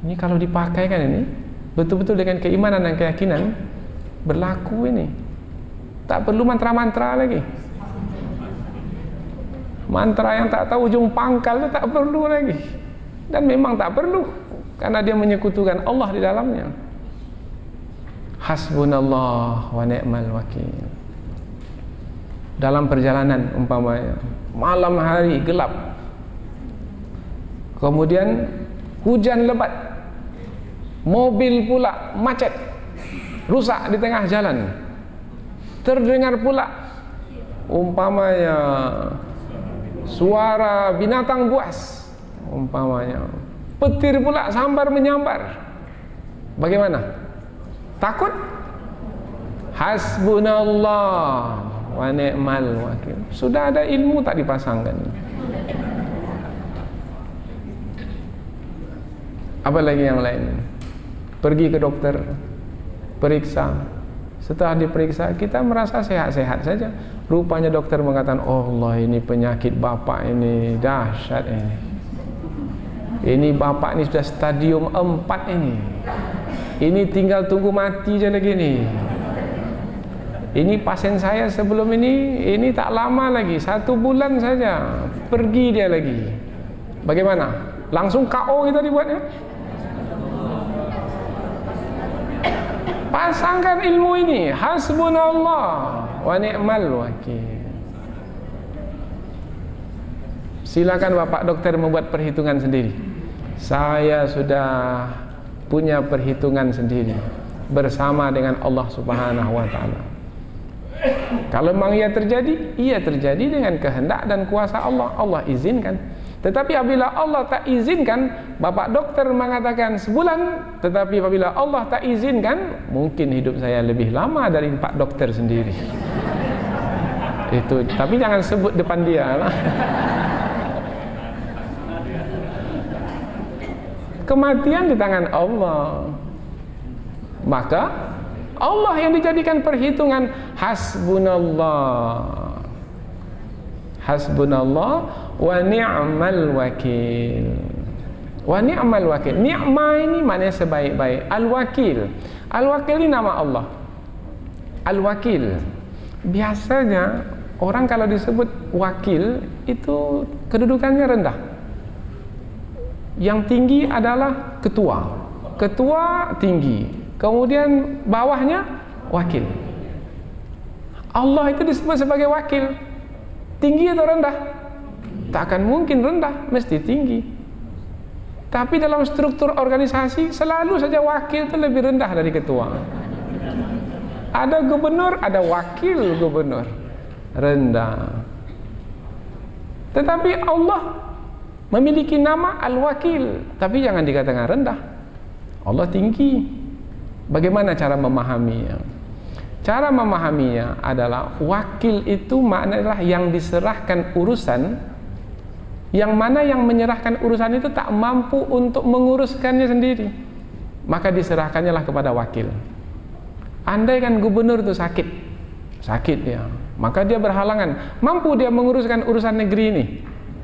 Ini kalau dipakai kan ini betul-betul dengan keimanan dan keyakinan berlaku ini. Tak perlu mantra-mantra lagi. Mantra yang tak tahu ujung pangkal itu tak perlu lagi. Dan memang tak perlu karena dia menyekutukan Allah di dalamnya. Hasbunallah wa ni'mal wakil. Dalam perjalanan umpamanya malam hari gelap, kemudian hujan lebat, mobil pula macet, rusak di tengah jalan, terdengar pula umpamanya suara binatang buas, umpamanya petir pula sambar menyambar. Bagaimana? Takut? Hasbunallah wa ni'mal wakil. Sudah ada ilmu tak dipasangkan. Apalagi yang lain? Pergi ke dokter, periksa. Setelah diperiksa, kita merasa sehat-sehat saja. Rupanya dokter mengatakan, oh Allah, ini penyakit bapak ini dahsyat ini. Ini bapak ini sudah stadium 4 ini. Ini tinggal tunggu mati aja lagi nih. Ini pasien saya sebelum ini tak lama lagi, 1 bulan saja pergi dia lagi. Bagaimana? Langsung KO kita dibuatnya. Pasangkan ilmu ini, hasbunallah wa ni'mal wakil. Silakan Bapak dokter membuat perhitungan sendiri. Saya sudah punya perhitungan sendiri bersama dengan Allah Subhanahu wa taala. Kalau memang ia terjadi dengan kehendak dan kuasa Allah. Allah izinkan. Tetapi apabila Allah tak izinkan, Bapak dokter mengatakan sebulan, tetapi apabila Allah tak izinkan, mungkin hidup saya lebih lama dari Pak dokter sendiri. Itu, tapi jangan sebut depan dia lah. Kematian di tangan Allah. Maka Allah yang dijadikan perhitungan. Hasbunallah wa ni'mal wakil. Wa ni'mal wakil. Ni'mah ini maknanya sebaik-baik. Al-wakil. Al-wakil ini nama Allah. Al-wakil. Biasanya orang kalau disebut wakil itu kedudukannya rendah. Yang tinggi adalah ketua. Ketua tinggi. Kemudian bawahnya wakil. Allah itu disebut sebagai wakil. Tinggi atau rendah? Tak akan mungkin rendah, mesti tinggi. Tapi dalam struktur organisasi selalu saja wakil itu lebih rendah dari ketua. Ada gubernur, ada wakil gubernur, rendah. Tetapi Allah memiliki nama Al-Wakil, tapi jangan dikatakan rendah. Allah tinggi. Bagaimana cara memahaminya? Cara memahaminya adalah wakil itu maknanya yang diserahkan urusan, yang mana yang menyerahkan urusan itu tak mampu untuk menguruskannya sendiri, maka diserahkannya lah kepada wakil. Andai kan gubernur itu sakit dia, maka dia berhalangan, mampu dia menguruskan urusan negeri ini?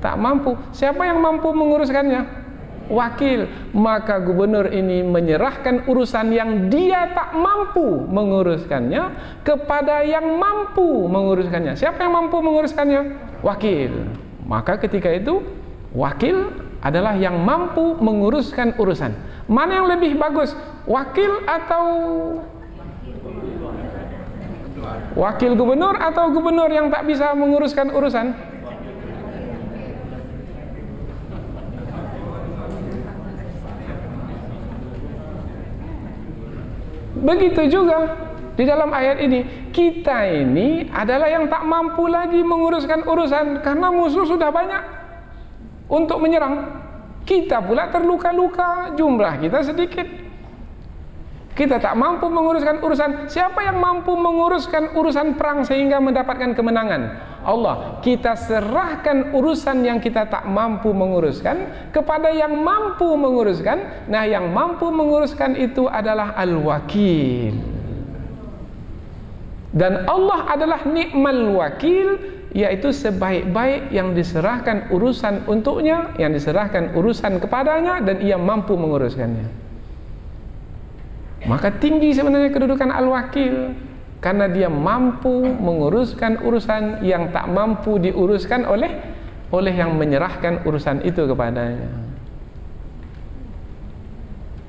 Tak mampu. Siapa yang mampu menguruskannya? Wakil. Maka gubernur ini menyerahkan urusan yang dia tak mampu menguruskannya kepada yang mampu menguruskannya. Siapa yang mampu menguruskannya? Wakil. Maka ketika itu wakil adalah yang mampu menguruskan urusan. Mana yang lebih bagus? Wakil atau wakil gubernur, atau gubernur yang tak bisa menguruskan urusan? Begitu juga di dalam ayat ini, kita ini adalah yang tak mampu lagi menguruskan urusan karena musuh sudah banyak untuk menyerang. Kita pula terluka-luka, jumlah kita sedikit. Kita tak mampu menguruskan urusan. Siapa yang mampu menguruskan urusan perang sehingga mendapatkan kemenangan? Allah. Kita serahkan urusan yang kita tak mampu menguruskan kepada yang mampu menguruskan. Nah, yang mampu menguruskan itu adalah Al-Wakil. Dan Allah adalah ni'mal wakil, yaitu sebaik-baik yang diserahkan urusan untuknya, yang diserahkan urusan kepadanya, dan ia mampu menguruskannya. Maka tinggi sebenarnya kedudukan Al-Wakil, karena dia mampu menguruskan urusan yang tak mampu diuruskan oleh yang menyerahkan urusan itu kepadanya.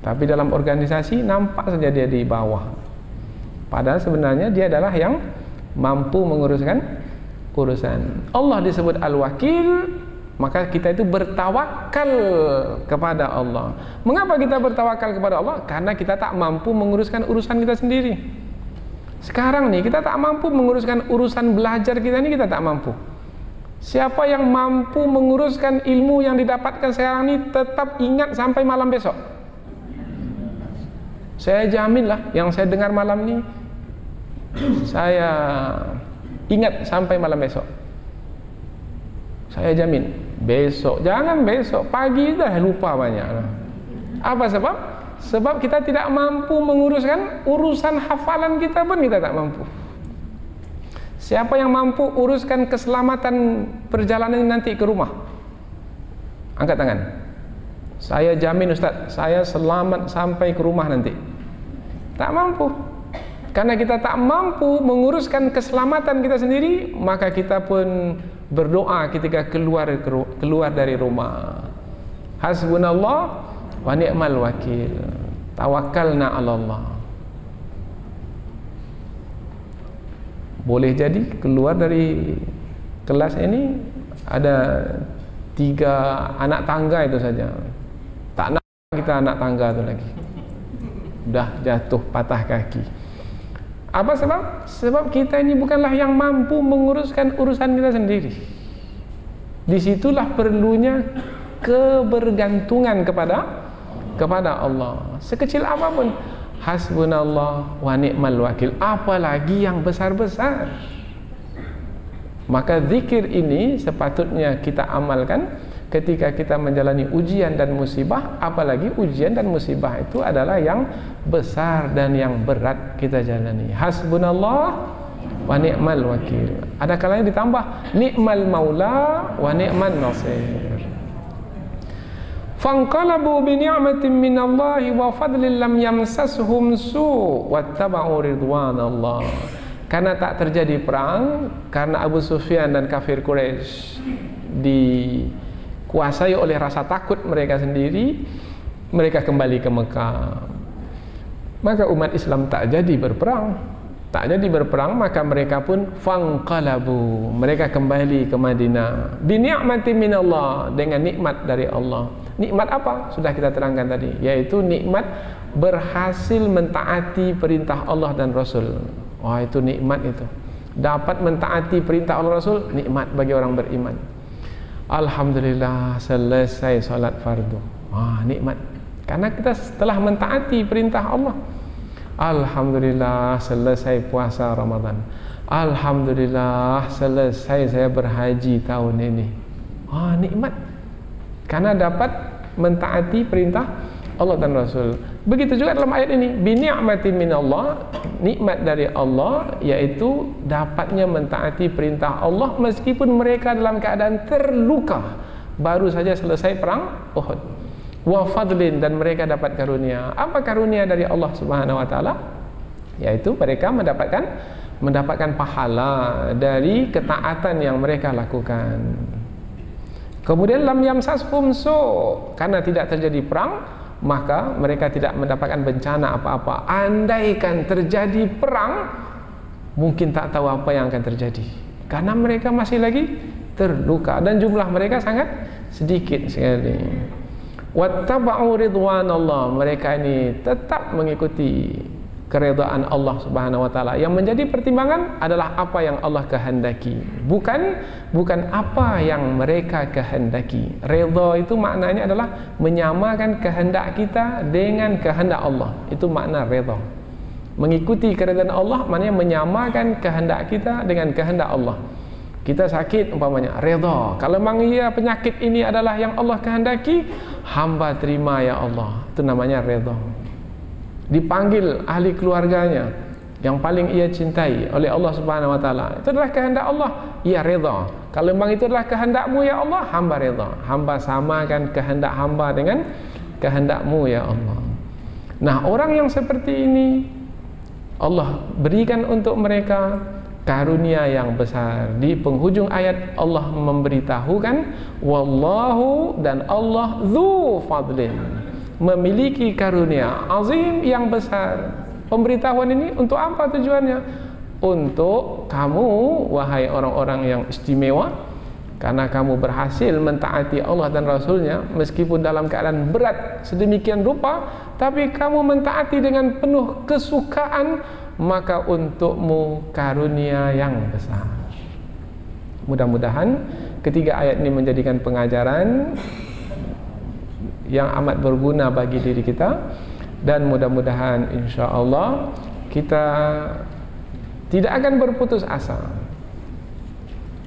Tapi dalam organisasi nampak saja dia di bawah, padahal sebenarnya dia adalah yang mampu menguruskan urusan. Allah disebut Al-Wakil, maka kita itu bertawakal kepada Allah. Mengapa kita bertawakal kepada Allah? Karena kita tak mampu menguruskan urusan kita sendiri. Sekarang nih kita tak mampu menguruskan urusan belajar kita ini, kita tak mampu. Siapa yang mampu menguruskan ilmu yang didapatkan sekarang ini tetap ingat sampai malam besok? Saya jaminlah yang saya dengar malam ini, saya ingat sampai malam besok. Saya jamin. Besok, jangan besok, pagi dah lupa banyak. Apa sebab? Sebab kita tidak mampu menguruskan urusan hafalan kita pun kita tak mampu. Siapa yang mampu uruskan keselamatan perjalanan nanti ke rumah? Angkat tangan. Saya jamin Ustaz, saya selamat sampai ke rumah nanti. Tak mampu. Karena kita tak mampu menguruskan keselamatan kita sendiri, maka kita pun berdoa ketika keluar dari rumah. Hasbunallah wa ni'mal wakil. Tawakkalna 'ala Allah. Boleh jadi keluar dari kelas ini ada 3 anak tangga itu saja. Tak nak kita anak tangga itu lagi. Dah jatuh patah kaki. Apa sebab? Sebab kita ini bukanlah yang mampu menguruskan urusan kita sendiri. Disitulah perlunya kebergantungan kepada Allah. Sekecil apapun, hasbunallah wa ni'mal wakil, apalagi yang besar-besar. Maka zikir ini sepatutnya kita amalkan ketika kita menjalani ujian dan musibah, apalagi ujian dan musibah itu adalah yang besar dan yang berat kita jalani. Hasbunallah wa ni'mal wakil. Ada kalanya ditambah ni'mal maula wa ni'man nasir. Fanqalabu bi ni'matin minallahi wa fadlin lam yamsashum su' wattaba'u ridwanallah. Karena tak terjadi perang, karena Abu Sufyan dan kafir Quraisy dikuasai oleh rasa takut mereka sendiri, mereka kembali ke Mekah. Maka umat Islam tak jadi berperang. Tak jadi berperang, maka mereka pun fanqalabu, mereka kembali ke Madinah bi ni'matin minallah, dengan nikmat dari Allah. Nikmat apa? Sudah kita terangkan tadi, yaitu nikmat berhasil mentaati perintah Allah dan Rasul. Wah, itu nikmat itu. Dapat mentaati perintah Allah Rasul, nikmat bagi orang beriman. Alhamdulillah selesai salat fardu. Wah, nikmat. Karena kita setelah mentaati perintah Allah. Alhamdulillah selesai puasa Ramadan. Alhamdulillah selesai saya berhaji tahun ini. Wah, nikmat. Karena dapat mentaati perintah Allah dan Rasul. Begitu juga dalam ayat ini, bi ni'matin minallah, nikmat dari Allah, yaitu dapatnya mentaati perintah Allah meskipun mereka dalam keadaan terluka, baru saja selesai perang Uhud. Wa fadlin, dan mereka dapat karunia. Apa karunia dari Allah Subhanahu wa taala? Yaitu mereka mendapatkan pahala dari ketaatan yang mereka lakukan. Kemudian lam yamsashum su', karena tidak terjadi perang, maka mereka tidak mendapatkan bencana apa-apa. Andaikan terjadi perang, mungkin tak tahu apa yang akan terjadi, karena mereka masih lagi terluka dan jumlah mereka sangat sedikit sekali. Wattaba'u ridwanallah, mereka ini tetap mengikuti keredaan Allah Subhanahu wa taala. Yang menjadi pertimbangan adalah apa yang Allah kehendaki, bukan apa yang mereka kehendaki. Redha itu maknanya adalah menyamakan kehendak kita dengan kehendak Allah. Itu makna redha. Mengikuti keredaan Allah maknanya menyamakan kehendak kita dengan kehendak Allah. Kita sakit umpamanya, redha. Kalau memang ia penyakit ini adalah yang Allah kehendaki, hamba terima ya Allah. Itu namanya redha. Dipanggil ahli keluarganya yang paling ia cintai oleh Allah Subhanahu wa taala, itu adalah kehendak Allah, ia redha. Kalau memang itu adalah kehendakmu ya Allah, hamba redha. Hamba samakan kehendak hamba dengan kehendakmu ya Allah. Nah, orang yang seperti ini Allah berikan untuk mereka karunia yang besar. Di penghujung ayat Allah memberitahukan wallahu, dan Allah dzu fadlin, memiliki karunia azim yang besar. Pemberitahuan ini untuk apa tujuannya? Untuk kamu, wahai orang-orang yang istimewa, karena kamu berhasil mentaati Allah dan Rasulnya meskipun dalam keadaan berat sedemikian rupa, tapi kamu mentaati dengan penuh kesukaan, maka untukmu karunia yang besar. Mudah-mudahan ketiga ayat ini menjadikan pengajaran yang amat berguna bagi diri kita, dan mudah-mudahan insya Allah kita tidak akan berputus asa.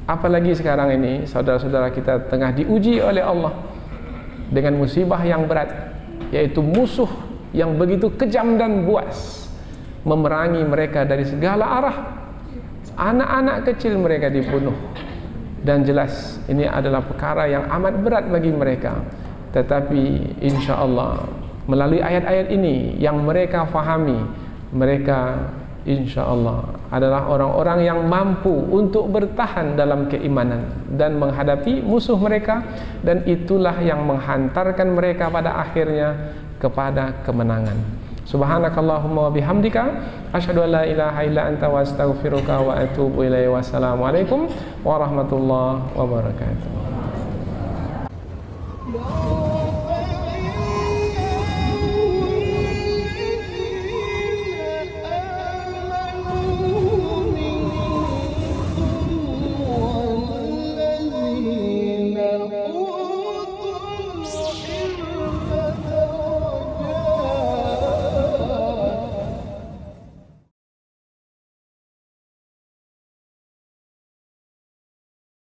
Apalagi sekarang ini saudara-saudara kita tengah diuji oleh Allah dengan musibah yang berat. yaitu musuh yang begitu kejam dan buas, memerangi mereka dari segala arah. Anak-anak kecil mereka dibunuh, dan jelas ini adalah perkara yang amat berat bagi mereka. Tetapi insya Allah melalui ayat-ayat ini yang mereka fahami, mereka insya Allah adalah orang-orang yang mampu untuk bertahan dalam keimanan dan menghadapi musuh mereka, dan itulah yang menghantarkan mereka pada akhirnya kepada kemenangan. Subhanakallahumma wa bihamdika asyhadu an la ilaha illa anta wa astaghfiruka wa atubu ilaihi. Wassalamualaikum warahmatullahi wabarakatuh.